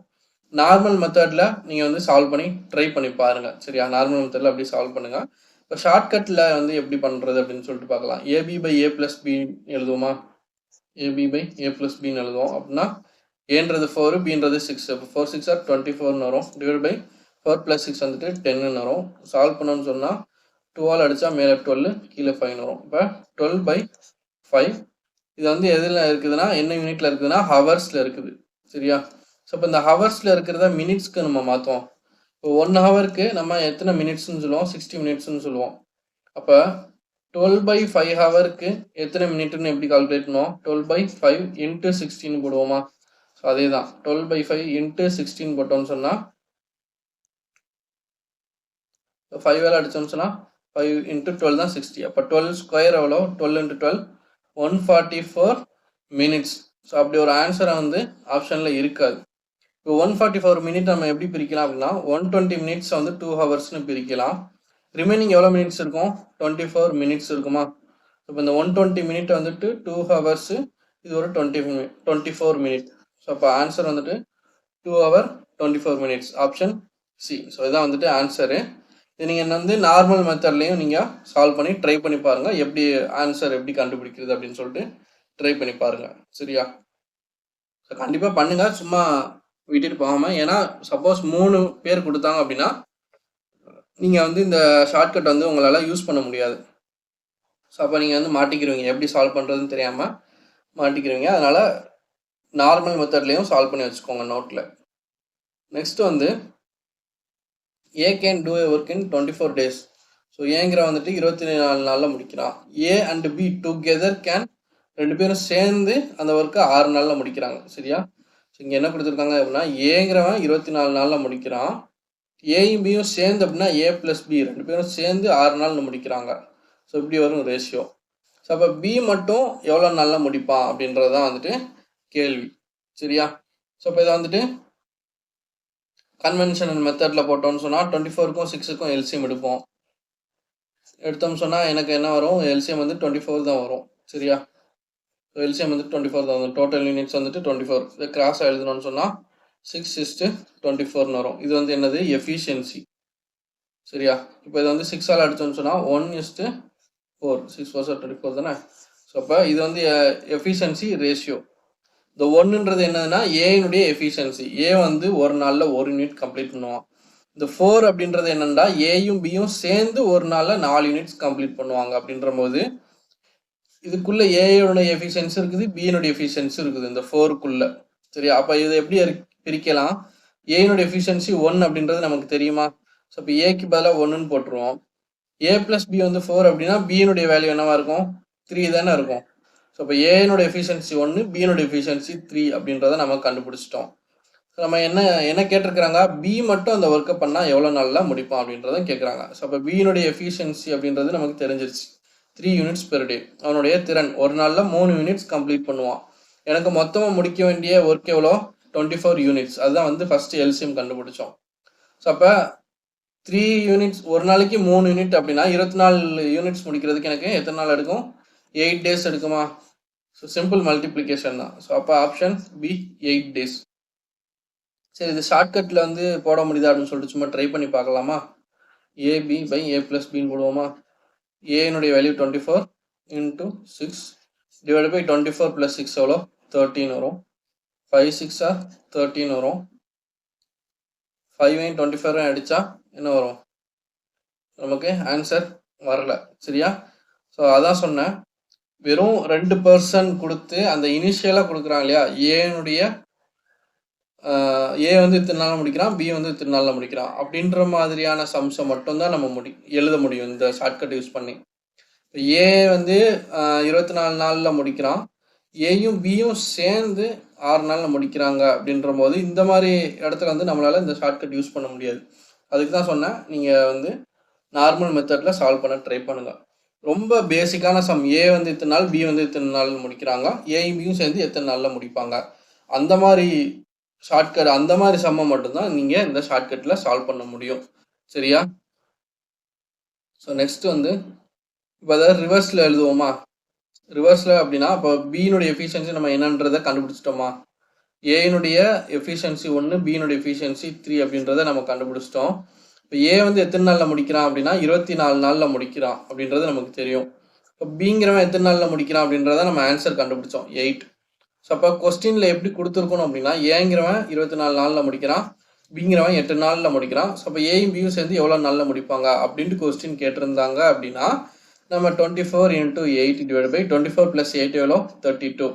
Speaker 1: நார்மல் மெத்தடில் நீங்கள் வந்து சால்வ் பண்ணி ட்ரை பண்ணி பாருங்கள். சரியா? நார்மல் மெத்தடில் அப்படி சால்வ் பண்ணுங்கள். இப்போ ஷார்ட்கட்டில் வந்து எப்படி பண்ணுறது அப்படின்னு சொல்லிட்டு பார்க்கலாம். AB by A plus B எழுதுவோமா, ஏபி பை ஏ ப்ளஸ் பின்னு எழுதுவோம். அப்படின்னா ஏன்றது 4, பின்றது 6. அப்போ 4 6 ஆர் 24ன்னு வரும். டிவைட் பை 4 + 6 வந்துட்டு 10ன்னு வரும். சால்வ் பண்ணணும்னு சொன்னால் 2ஆல் அடித்தா மேலே 12 கீழே 5ன்னு வரும். இப்போ 12/5. இது வந்து எதில் இருக்குதுன்னா என்ன யூனிட்டில் இருக்குதுன்னா ஹவர்ஸில் இருக்குது. சரியா? ஸோ இப்போ இந்த ஹவர்ஸில் இருக்கிறத மினிட்ஸ்க்கு நம்ம மாற்றுவோம். இப்போ 1 ஹவருக்கு நம்ம எத்தனை மினிட்ஸ்ன்னு சொல்லுவோம், 60 மினிட்ஸ்ன்னு சொல்லுவோம். அப்போ 12/5 ஹவருக்கு எத்தனை மினிட்னு எப்படி கால்குலேட் பண்ணுவோம், 12/5 × 16 போடுவோமா. ஸோ அதே தான் 12/5 × 16 போட்டோம்னு சொன்னால் 5 அடிச்சோம்னு சொன்னால் 5 × 12 தான் 60. அப்போ 12 ஸ்கொயர் எவ்வளோ, 12 × 12 144 மினிட்ஸ். ஸோ அப்படி ஒரு ஆன்சரை வந்து ஆப்ஷனில் இருக்காது. இப்போ 144 மினிட் நம்ம எப்படி பிரிக்கலாம் அப்படின்னா 120 மினிட்ஸ் வந்து 2 ஹவர்ஸ்னு பிரிக்கலாம். ரிமைனிங் எவ்வளோ மினிட்ஸ் இருக்கும், 24 மினிட்ஸ் இருக்குமா. இப்போ இந்த 120 மினிட் வந்துட்டு 2 ஹவர்ஸு, இது ஒரு 24 மினிட். ஸோ அப்போ ஆன்சர் வந்துட்டு 2 hour 24 minutes, option C. So இதான் வந்துட்டு ஆன்சரு. இது நீங்கள் வந்து நார்மல் மெத்தட்லையும் நீங்கள் சால்வ் பண்ணி ட்ரை பண்ணி பாருங்கள், எப்படி ஆன்சர் எப்படி கண்டுபிடிக்கிறது அப்படின்னு சொல்லிட்டு ட்ரை பண்ணி பாருங்கள். சரியா? ஸோ கண்டிப்பாக பண்ணுங்கள், சும்மா விட்டுட்டு போகாமல். ஏன்னா சப்போஸ் 3 பேர் கொடுத்தாங்க அப்படின்னா நீங்கள் வந்து இந்த ஷார்ட்கட் வந்து உங்களால் யூஸ் பண்ண முடியாது. ஸோ அப்போ நீங்கள் வந்து மாட்டிக்கிடுவீங்க, எப்படி சால்வ் பண்ணுறதுன்னு தெரியாமல் மாட்டிக்கிடுவீங்க. அதனால் நார்மல் மெத்தட்லேயும் சால்வ் பண்ணி வச்சுக்கோங்க நோட்டில். நெக்ஸ்ட் வந்து A can do work in 24 days. So ஏங்கிற வந்துட்டு 24 நாளில் முடிக்கிறான். A and B together can, 2 பேரும் சேர்ந்து அந்த ஒர்க்கை 6 நாளில் முடிக்கிறாங்க. சரியா? ஸோ இங்கே என்ன கொடுத்துருக்காங்க அப்படின்னா ஏங்கிறவன் 24 நாளில் முடிக்கிறான். ஏயும் பியும் சேர்ந்து அப்படின்னா ஏ ப்ளஸ் பி 2 பேரும் சேர்ந்து 6 நாளில் முடிக்கிறாங்க. ஸோ இப்படி வரும் ரேஷியோ. ஸோ அப்போ பி மட்டும் எவ்வளோ நாளில் முடிப்பான் அப்படின்றது தான் வந்துட்டு கேள்வி. சரியா? ஸோ இப்போ இதை வந்துட்டு கன்வென்ஷனல் மெத்தடில் போட்டோம்னு சொன்னால் 24க்கும் 6க்கும் எல்சிஎம் எடுப்போம். எடுத்தோம்னு சொன்னால் எனக்கு என்ன வரும், எல்சிஎம் வந்து 24 தான் வரும். சரியா? ஸோ எல்சிஎம் வந்து 24 தான் வரும். டோட்டல் யூனிட்ஸ் வந்துட்டு 24. இதை கிராஸாக எழுதணும்னு சொன்னால் 6:24ன்னு வரும். இது வந்து என்னது, எஃபிஷியன்சி. சரியா? இப்போ இது வந்து 6ஆல் அடித்தோம்னு சொன்னால் 1:4. 6 4 24 தானே. ஸோ அப்போ இது வந்து எஃபிஷியன்சி ரேஷியோ. இந்த 1ன்றது என்னதுன்னா ஏனுடைய எஃபிஷியன்சி. ஏ வந்து ஒரு நாளில் 1 யூனிட் கம்ப்ளீட் பண்ணுவான். இந்த 4 அப்படின்றது என்னன்னா ஏயும் பியும் சேர்ந்து ஒரு நாளில் 4 யூனிட்ஸ் கம்ப்ளீட் பண்ணுவாங்க. அப்படின்ற போது இதுக்குள்ள ஏயோட எஃபிஷியன்சி இருக்குது, பியினுடைய எஃபிஷியன்சி இருக்குது இந்த 4க்குள்ள. சரியா? அப்போ இதை எப்படி பிரிக்கலாம்? ஏனுடைய எஃபிஷியன்சி 1 அப்படின்றது நமக்கு தெரியுமா? ஸோ இப்போ ஏக்கு பதிலாக 1ன்னு போட்டுருவோம். ஏ ப்ளஸ் பி வந்து 4 அப்படின்னா பியினுடைய வேல்யூ என்னவா இருக்கும்? 3 தானே இருக்கும். ஸோ இப்போ ஏனுடைய எஃபிஷியன்சி 1, பியினுடைய எஃபிஷியன்சி 3 அப்படின்றத நம்ம கண்டுபிடிச்சிட்டோம். நம்ம என்ன கேட்டிருக்கிறாங்க? பி மட்டும் அந்த ஒர்க்கை பண்ணால் எவ்வளோ நாளில் முடிப்போம் அப்படின்றத கேட்குறாங்க. ஸோ அப்போ பியினுடைய எஃபிஷியன்சி அப்படின்றது நமக்கு தெரிஞ்சிருச்சு. 3 யூனிட்ஸ் பெர் டே. அவனுடைய திறன் ஒரு நாளில் 3 யூனிட்ஸ் கம்ப்ளீட் பண்ணுவான். எனக்கு மொத்தமாக முடிக்க வேண்டிய ஒர்க் எவ்வளோ? 24 யூனிட்ஸ். அதுதான் வந்து ஃபர்ஸ்ட் எல்சிஎம் கண்டுபிடிச்சோம். ஸோ அப்போ 3 யூனிட்ஸ் ஒரு நாளைக்கு 3 யூனிட் அப்படின்னா 24 யூனிட்ஸ் முடிக்கிறதுக்கு எனக்கு எத்தனை நாள் எடுக்கும்? 8 டேஸ் எடுக்குமா? ஸோ சிம்பிள் மல்டிப்ளிகேஷன் தான். ஸோ அப்போ ஆப்ஷன் பி 8 டேஸ். சரி, இது ஷார்ட்கட்டில் வந்து போட முடியுதா அப்படின்னு சொல்லிட்டு சும்மா ட்ரை பண்ணி பார்க்கலாமா? ஏபி பை ஏ ப்ளஸ் பின்னு போடுவோமா? ஏனுடைய value 24 into 6 divide by 24 plus 6 எவ்வளோ? 13 வரும். 5 6 13 வரும். 5 24 அடித்தா என்ன வரும்? நமக்கு ஆன்சர் வரல. சரியா? ஸோ அதான் சொன்னேன், வெறும் 2% கொடுத்து அந்த இனிஷியலாக கொடுக்குறாங்க இல்லையா, ஏனுடைய ஏ வந்து இத்தனை நாளில் முடிக்கிறான், பி வந்து இத்தனை நாளில் முடிக்கிறான் அப்படின்ற மாதிரியான சம்ஸை மட்டும்தான் நம்ம எழுத முடியும் இந்த ஷார்ட்கட் யூஸ் பண்ணி. ஏ வந்து 24 நாளில் முடிக்கிறான், ஏயும் பியும் சேர்ந்து 6 நாளில் முடிக்கிறாங்க அப்படின்ற போது இந்த மாதிரி இடத்துல வந்து நம்மளால் இந்த ஷார்ட்கட் யூஸ் பண்ண முடியாது. அதுக்கு தான் சொன்னேன், நீங்கள் வந்து நார்மல் மெத்தடில் சால்வ் பண்ண ட்ரை பண்ணுங்கள். ரொம்ப பேசிக்கான சம், ஏ வந்து இத்தனை நாள், பி வந்து இத்தனை நாள் முடிக்கிறாங்க, ஏயும் பியும் சேர்ந்து எத்தனை நாளில் முடிப்பாங்க, அந்த மாதிரி ஷார்ட்கட், அந்த மாதிரி சம்மை மட்டும்தான் நீங்கள் இந்த ஷார்ட்கட்டில் சால்வ் பண்ண முடியும். சரியா? ஸோ நெக்ஸ்ட் வந்து இப்போ அதாவது ரிவர்ஸில் எழுதுவோமா? ரிவர்ஸில் அப்படின்னா இப்போ பியினுடைய எஃபிஷியன்சி நம்ம என்னன்றதை கண்டுபிடிச்சிட்டோமா? ஏனுடைய எஃபிஷியன்சி 1, பியினுடைய எஃபிஷியன்சி 3 அப்படின்றத நம்ம கண்டுபிடிச்சிட்டோம். இப்போ ஏ வந்து எத்தனை நாளில் முடிக்கிறான் அப்படின்னா 24 நாளில் முடிக்கிறான் அப்படின்றது நமக்கு தெரியும். இப்போ பிங்கிறவன் எத்தனை நாளில் முடிக்கிறான் அப்படின்றத நம்ம ஆன்சர் கண்டுபிடிச்சோம், 8. ஸோ அப்போ கொஸ்டினில் எப்படி கொடுத்துருக்கணும் அப்படின்னா, ஏங்கிறவன் 24 நாளில் முடிக்கிறான், பிங்கிறவன் 8 நாளில் முடிக்கிறான். ஸோ அப்போ ஏயும் பியும் சேர்ந்து எவ்வளோ நாளில் முடிப்பாங்க அப்படின்ட்டு கொஸ்டின் கேட்டிருந்தாங்க அப்படின்னா நம்ம 24 × 8 டிவைட் பை 24 + 8 எவ்வளோ? 32.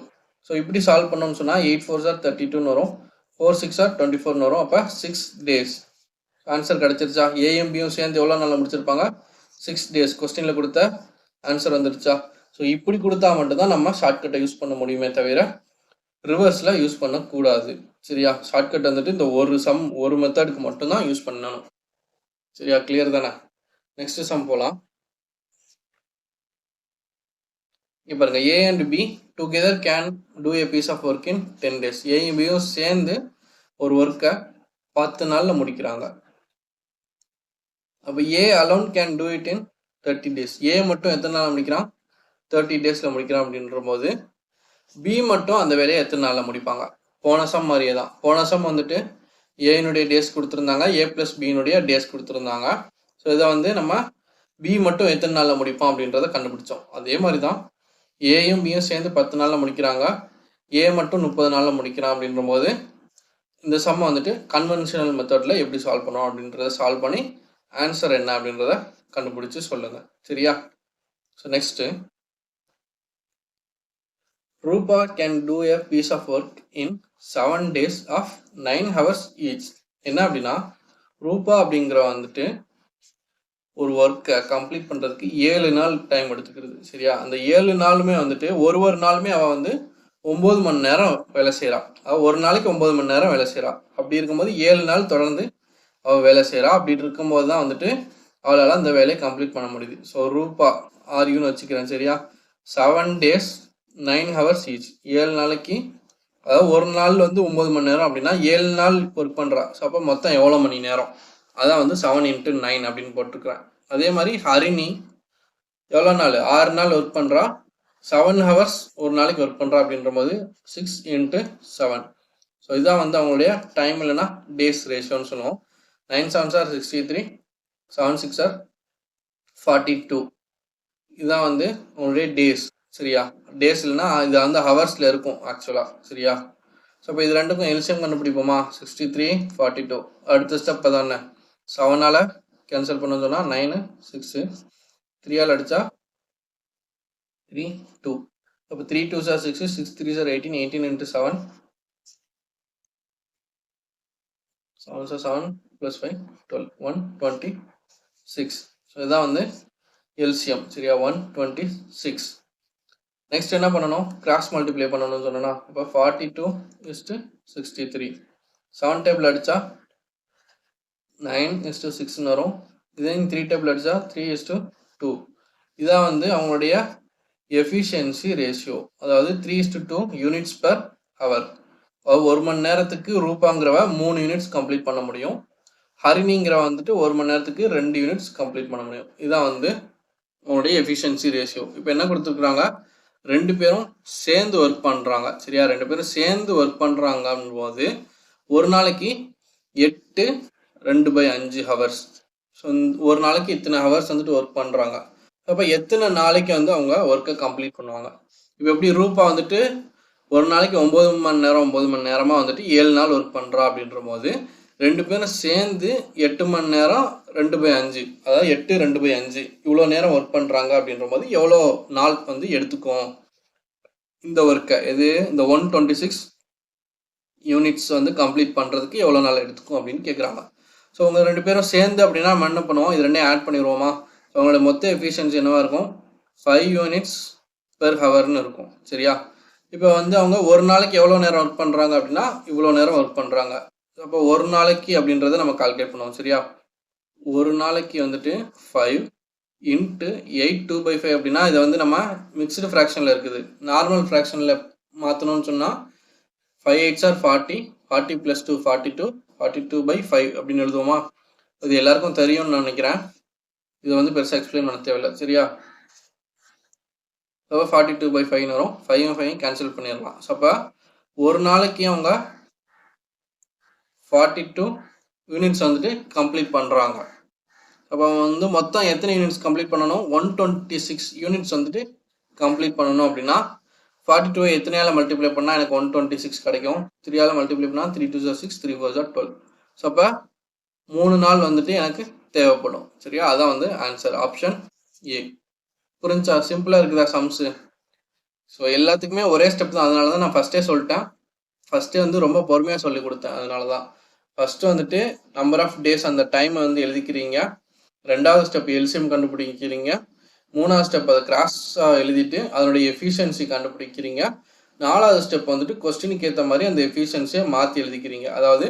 Speaker 1: ஸோ இப்படி சால்வ் பண்ணோம்னு சொன்னால் 8 4 32ன்னு வரும், 4 6 24ன்னு வரும். அப்போ 6 டேஸ் ஆன்சர் கிடச்சிருச்சா? ஏயும் பியும் சேர்ந்து எவ்வளோ நாளில் முடிச்சிருப்பாங்க? 6 டேஸ். கொஸ்டினில் கொடுத்த ஆன்சர் வந்துடுச்சா? ஸோ இப்படி கொடுத்தா மட்டும்தான் நம்ம ஷார்ட்கட்டை யூஸ் பண்ண முடியுமே தவிர ரிவர்ஸில் யூஸ் பண்ணக்கூடாது. சரியா? ஷார்ட்கட் வந்துட்டு இந்த ஒரு மெத்தடுக்கு மட்டும்தான் யூஸ் பண்ணணும். சரியா? கிளியர் தானே? நெக்ஸ்ட் சம் போகலாம். இப்போ பாருங்க, A and B together can do a piece of work in 10 days. ஏயும் பியும் சேர்ந்து ஒரு ஒர்க்கை 10 நாளில் முடிக்கிறாங்க. அப்போ ஏ alone can do it in 30 days. ஏ மட்டும் எத்தனை நாள் முடிக்கிறான்? 30 daysல முடிக்கிறான். அப்படின்ற போது பி மட்டும் அந்த வேலையை எத்தனை நாளில் முடிப்பாங்க? போன சம் மாதிரியே தான். போன சம் வந்துட்டு ஏனுடைய டேஸ் கொடுத்துருந்தாங்க, ஏ ப்ளஸ் பியினுடைய டேஸ் கொடுத்துருந்தாங்க. ஸோ இதை வந்து நம்ம பி மட்டும் எத்தனை நாளில் முடிப்போம் அப்படின்றத கண்டுபிடிச்சோம். அதே மாதிரி தான் ஏயும் பியும் சேர்ந்து 10 நாளில் முடிக்கிறாங்க, ஏ மட்டும் 30 நாளில் முடிக்கிறான். அப்படின்ற போது இந்த சம்மை வந்துட்டு கன்வென்ஷனல் மெத்தடில் எப்படி சால்வ் பண்ணோம் அப்படின்றத சால்வ் பண்ணி ஆன்சர் என்ன அப்படின்றத கண்டுபிடிச்சி சொல்லுங்கள். சரியா? So next, Rupa can do a piece of work in 7 days of 9 hours each. என்ன அப்படின்னா, ரூபா அப்படிங்கிற வந்துட்டு ஒரு ஒர்க்கை கம்ப்ளீட் பண்ணுறதுக்கு 7 நாள் டைம் எடுத்துக்கிறது. சரியா? அந்த 7 நாளுமே வந்துட்டு ஒரு நாளுமே அவள் வந்து 9 மணி நேரம் வேலை செய்கிறாள். அவள் ஒரு நாளைக்கு 9 மணி நேரம் வேலை செய்கிறாள். அப்படி இருக்கும்போது 7 நாள் தொடர்ந்து அவள் வேலை செய்கிறா. அப்படி இருக்கும்போது தான் வந்துட்டு அவளால் அந்த வேலையை கம்ப்ளீட் பண்ண முடியுது. ஸோ ரூபா ஆர்யூன்னு வச்சுக்கிறேன். சரியா? 7 days 9 hours each. 7 நாளைக்கு, அதாவது ஒரு நாள் வந்து 9 மணி நேரம் அப்படின்னா 7 நாள் ஒர்க் பண்ணுறா. ஸோ அப்போ மொத்தம் எவ்வளோ மணி நேரம்? அதான் வந்து 7 × 9 அப்படின்னு போட்டிருக்கிறேன். அதே மாதிரி ஹரிணி எவ்வளோ நாள்? 6 நாள் ஒர்க் பண்ணுறா, 7 hours ஒரு நாளைக்கு ஒர்க் பண்ணுறா. அப்படின்ற போது 6 × 7. ஸோ இதான் வந்து அவங்களுடைய டைம், இல்லைன்னா டேஸ் ரேஷியோன்னு சொல்லுவோம். 9 7 63, 7 6 42. இதுதான் வந்து அவங்களுடைய டேஸ். சரியா? டேஸ் இல்லைன்னா இது வந்து ஹவர்ஸில் இருக்கும் ஆக்சுவலாக. சரியா? ஸோ இப்போ இது ரெண்டுக்கும் எல்சிஎம் கண்டுபிடிப்போமா? 63 42. அடுத்த ஸ்டெப் தானே, 7ஆல் கேன்சல் பண்ண சொன்னால் 9 6, 3ஆல் அடித்தா 3 2. அப்போ 3 2s are 6, 6 3s are 18, 18 into 7 7s are 7 plus 5 12 126. So இதான் வந்து எல்சிஎம் சரியா 126. நெக்ஸ்ட் என்ன பண்ணணும், கிராஸ் மல்டிப்ளை பண்ணணும்னு சொன்னா இப்போ 42 63 7 டேபிள் அடிச்சா 9:6 வரும். இதே 3 டேபிள் அடிச்சா 3:2. இதான் வந்து அவங்களுடைய எஃபிஷியன்சி ரேஷியோ, அதாவது 3:2 யூனிட்ஸ் பெர் ஹவர். ஒரு மணி நேரத்துக்கு ரூபாங்கிறவ 3 யூனிட்ஸ் கம்ப்ளீட் பண்ண முடியும், ஹரிணிங்கிறவ வந்துட்டு ஒரு மணி நேரத்துக்கு 2 யூனிட்ஸ் கம்ப்ளீட் பண்ண முடியும். இதான் வந்து அவங்களுடைய எஃபிஷியன்சி ரேஷியோ. இப்போ என்ன கொடுத்துருக்குறாங்க, 2 பேரும் சேர்ந்து ஒர்க் பண்ணுறாங்க சரியா. 2 பேரும் சேர்ந்து ஒர்க் பண்ணுறாங்கன்னு போது ஒரு நாளைக்கு 8 2/5 ஹவர்ஸ். ஸோ ஒரு நாளைக்கு இத்தனை ஹவர்ஸ் வந்துட்டு ஒர்க் பண்ணுறாங்க. அப்போ எத்தனை நாளைக்கு வந்து அவங்க ஒர்க்கை கம்ப்ளீட் பண்ணுவாங்க. இப்போ எப்படி ரூபா வந்துட்டு ஒரு நாளைக்கு 9 மணி நேரமாக வந்துட்டு 7 நாள் ஒர்க் பண்ணுறா அப்படின்ற போது 2 பேரும் சேர்ந்து 8 மணி நேரம் 2/5, அதாவது 8 2/5 இவ்வளோ நேரம் ஒர்க் பண்ணுறாங்க அப்படின்ற போது எவ்வளோ நாள் வந்து எடுத்துக்கும் இந்த ஒர்க்கை, இது இந்த 126 யூனிட்ஸ் வந்து கம்ப்ளீட் பண்ணுறதுக்கு எவ்வளோ நாள் எடுத்துக்கும் அப்படின்னு கேட்குறாங்க. ஸோ உங்க 2 பேரும் சேர்ந்து அப்படின்னா நம்ம என்ன பண்ணுவோம், இது ரெண்டையும் ஆட் பண்ணிடுவோமா. ஸோ அவங்களோட மொத்த எஃபிஷியன்சி என்னவா இருக்கும், 5 யூனிட்ஸ் பெர் ஹவர்னு இருக்கும் சரியா. இப்போ வந்து அவங்க ஒரு நாளைக்கு எவ்வளோ நேரம் ஒர்க் பண்ணுறாங்க அப்படின்னா இவ்வளோ நேரம் ஒர்க் பண்ணுறாங்க. அப்போ ஒரு நாளைக்கு அப்படின்றத நம்ம கால்குலேட் பண்ணுவோம் சரியா. ஒரு நாளைக்கு வந்துட்டு 5 இன்ட்டு 8 2/5 அப்படின்னா இதை வந்து நம்ம மிக்ஸ்டு ஃப்ராக்ஷனில் இருக்குது, நார்மல் ஃப்ராக்ஷனில் மாற்றணும்னு சொன்னால் 5 8s are 40, 40 + 2 42, 42/5 அப்படின்னு எழுதுவோமா. அது எல்லாருக்கும் தெரியும்னு நான் நினைக்கிறேன், இதை வந்து பெருசாக எக்ஸ்பிளைன் பண்ண தேவையில்லை சரியா. ஸோ 42/5 வரும், 5 கேன்சல் பண்ணிடலாம். ஸோ அப்போ ஒரு நாளைக்கு அவங்க 42 யூனிட்ஸ் வந்துட்டு கம்ப்ளீட் பண்ணுறாங்க. அப்போ வந்து மொத்தம் எத்தனை யூனிட்ஸ் கம்ப்ளீட் பண்ணணும், 126 யூனிட்ஸ் வந்துட்டு கம்ப்ளீட் பண்ணணும். அப்படின்னா 42 எத்தனையால் மல்டிப்ளை பண்ணால் எனக்கு 126 கிடைக்கும், 3ஆல் மல்டிப்ளை பண்ணால் 3 2s are 6, 3 4s are 12. So அப்போ 3 நாள் வந்துட்டு எனக்கு தேவைப்படும் சரியா. அதான் வந்து ஆன்சர் ஆப்ஷன் ஏ. புரிஞ்சா, சிம்பிளாக இருக்குதா சம்ஸு. ஸோ எல்லாத்துக்குமே ஒரே ஸ்டெப் தான், அதனால தான் நான் ஃபஸ்ட்டே சொல்லிட்டேன். ஃபஸ்ட்டே வந்து ரொம்ப பொறுமையாக சொல்லி கொடுத்தேன், அதனால தான். ஃபஸ்ட்டு வந்துட்டு நம்பர் ஆஃப் டேஸ் அந்த டைமை வந்து எழுதிக்கிறீங்க, 2வது ஸ்டெப் எல்சிஎம் கண்டுபிடிக்கிறீங்க, 3வது ஸ்டெப் அதை கிராஸாக எழுதிட்டு அதனுடைய எஃபிஷியன்சி கண்டுபிடிக்கிறீங்க, 4வது ஸ்டெப் வந்துட்டு கொஸ்டினுக்கு ஏற்ற மாதிரி அந்த எஃபிஷியன்சியை மாற்றி எழுதிக்கிறீங்க. அதாவது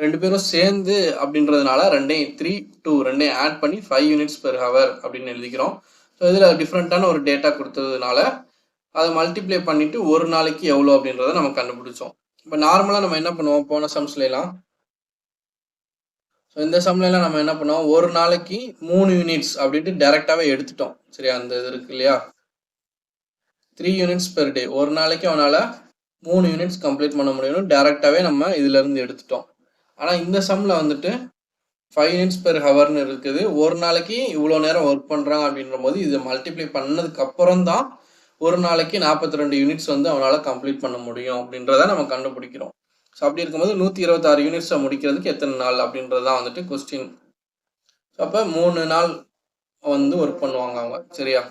Speaker 1: 2 பேரும் சேர்ந்து அப்படின்றதுனால 3 2 ஆட் பண்ணி 5 யூனிட்ஸ் பெர் ஹவர் அப்படின்னு எழுதிக்கிறோம். ஸோ இதில் டிஃப்ரெண்ட்டான ஒரு டேட்டா கொடுத்ததுனால அதை மல்டிப்ளை பண்ணிவிட்டு ஒரு நாளைக்கு எவ்வளோ அப்படின்றத நம்ம கண்டுபிடிச்சோம். இப்போ நார்மலாக நம்ம என்ன பண்ணுவோம், போன சம்ஸ்லாம், ஸோ இந்த சம்லாம் நம்ம என்ன பண்ணுவோம், ஒரு நாளைக்கு 3 யூனிட்ஸ் அப்படின்ட்டு டைரெக்டாகவே எடுத்துட்டோம் சரியா. அந்த இது இருக்கு இல்லையா, 3 யூனிட்ஸ் பெர் டே, ஒரு நாளைக்கு அவனால் 3 யூனிட்ஸ் கம்ப்ளீட் பண்ண முடியும்னு டைரெக்டாகவே நம்ம இதுலேருந்து எடுத்துட்டோம். ஆனால் இந்த சம்மில் வந்துட்டு 5 யூனிட்ஸ் பெர் ஹவர்னு இருக்குது, ஒரு நாளைக்கு இவ்வளோ நேரம் ஒர்க் பண்ணுறாங்க அப்படின்ற போது இதை மல்டிப்ளை பண்ணதுக்கு அப்புறம் தான் ஒரு நாளைக்கு 42 யூனிட்ஸ் வந்து அவனால் கம்ப்ளீட் பண்ண முடியும் அப்படின்றத நம்ம கண்டுபிடிக்கிறோம். ஸோ அப்படி இருக்கும்போது 126 யூனிட்ஸை முடிக்கிறதுக்கு எத்தனை நாள் அப்படின்றது தான் வந்துட்டு கொஸ்டின். ஸோ அப்போ 3 நாள் வந்து ஒர்க் பண்ணுவாங்க அவங்க சரியா.